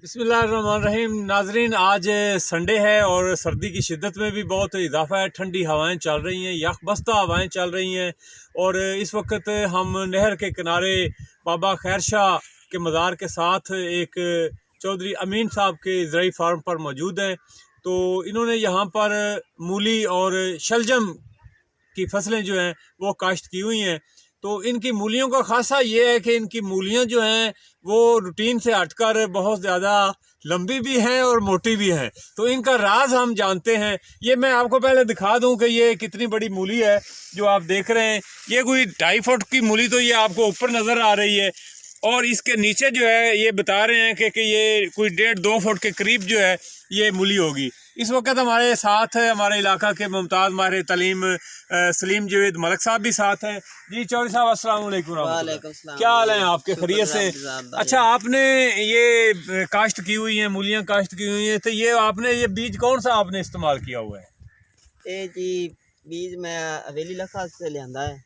बिस्मिल्लाहिर्रहमानिर्रहीम। नाजरीन, आज संडे है और सर्दी की शिद्दत में भी बहुत इजाफा है। ठंडी हवाएं चल रही हैं, यकबस्ता हवाएं चल रही हैं और इस वक्त हम नहर के किनारे बाबा खैर शाह के मज़ार के साथ एक चौधरी अमीन साहब के ज़राई फार्म पर मौजूद हैं। तो इन्होंने यहाँ पर मूली और शलजम की फसलें जो हैं वो काश्त की हुई हैं। तो इनकी मूलियों का खासा ये है कि इनकी मूलियाँ जो हैं वो रूटीन से हटकर बहुत ज़्यादा लंबी भी हैं और मोटी भी हैं। तो इनका राज हम जानते हैं। ये मैं आपको पहले दिखा दूं कि ये कितनी बड़ी मूली है जो आप देख रहे हैं। ये कोई 2.5 फुट की मूली तो ये आपको ऊपर नज़र आ रही है और इसके नीचे जो है ये बता रहे हैं कि ये कोई 1.5-2 फुट के करीब जो है ये मूली होगी। इस वक्त हमारे साथ है हमारे इलाका के मुमताज़ माहिर तलीम सलीम जवेद मलिक साहब भी साथ हैं। जी चौधरी साहब, अस्सलाम वालेकुम। क्या हाल है आपके? खैरियत से? अच्छा, आपने ये काश्त की हुई है, मूलियाँ काश्त की हुई हैं, तो ये आपने ये बीज कौन सा आपने इस्तेमाल किया हुआ है? ये जी बीज मैं हवेली लखा से लिया है।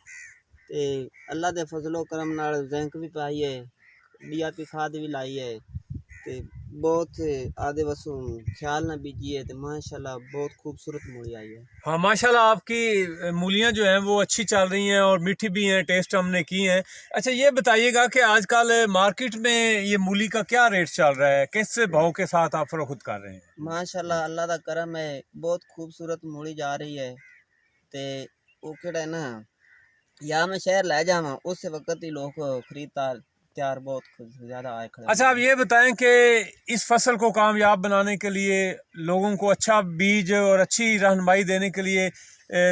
ते अल्लाह दे फजलो करम नाल जिंक भी पाई है, DAP खाद भी लाई है, ते बहुत आधे वसू ख्याल ना बीजी है, ते माशाल्लाह बहुत खूबसूरत मूली आई है। हाँ माशाल्लाह, आपकी मूलियाँ जो हैं वो अच्छी चल रही हैं और मीठी भी हैं, टेस्ट हमने की हैं। अच्छा, ये बताइएगा कि आजकल मार्केट में ये मूली का क्या रेट चल रहा है, किस भाव के साथ आप फरोख्त कर रहे हैं? माशाल्लाह अल्लाह दा करम है, बहुत खूबसूरत मूली जा रही है। ते वो केड़ा ना, या मैं शहर ले जावा उस वक्त ही लोग खरीददार तैयार बहुत ज़्यादा आए खड़े। अच्छा, आप ये बताएं कि इस फसल को कामयाब बनाने के लिए, लोगों को अच्छा बीज और अच्छी रहनुमाई देने के लिए,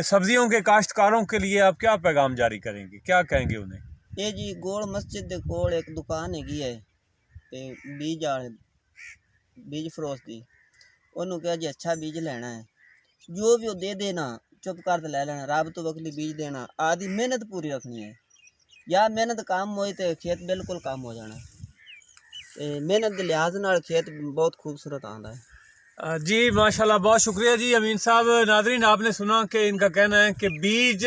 सब्जियों के काश्तकारों के लिए आप क्या पैगाम जारी करेंगे, क्या कहेंगे उन्हें? ये जी गोल मस्जिद दे कोल एक दुकान हैगी है, ते बीज फरोश दी। ओनू कहा जी अच्छा बीज लेना है, जो भी वो दे देना, चुप कर ले लेना, रब तो वकली बीज देना। आदि मेहनत पूरी रखनी है, या मेहनत काम होए तो खेत बिल्कुल काम हो जाना। मेहनत के लिहाज नाल खेत बहुत खूबसूरत आंदा है। जी माशाल्लाह, बहुत शुक्रिया जी अमीन साहब। नाजरीन, आपने सुना कि इनका कहना है कि बीज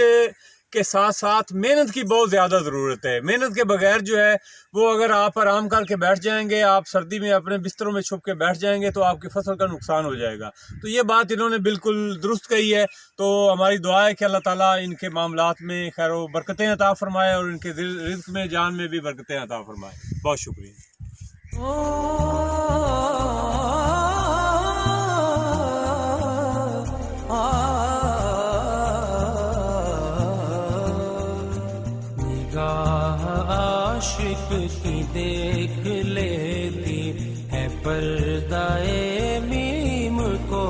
के साथ साथ मेहनत की बहुत ज़्यादा ज़रूरत है। मेहनत के बगैर जो है वो अगर आप आराम करके बैठ जाएंगे, आप सर्दी में अपने बिस्तरों में छुप के बैठ जाएंगे तो आपकी फसल का नुकसान हो जाएगा। तो ये बात इन्होंने बिल्कुल दुरुस्त कही है। तो हमारी दुआ है कि अल्लाह ताला इनके मामलात में खैर व बरकतें अता फरमाए और इनके रिज़्क़ में, जान में भी बरकतें अता फरमाए। बहुत शुक्रिया। आशिक की देख लेती है पर्दाए मीम को।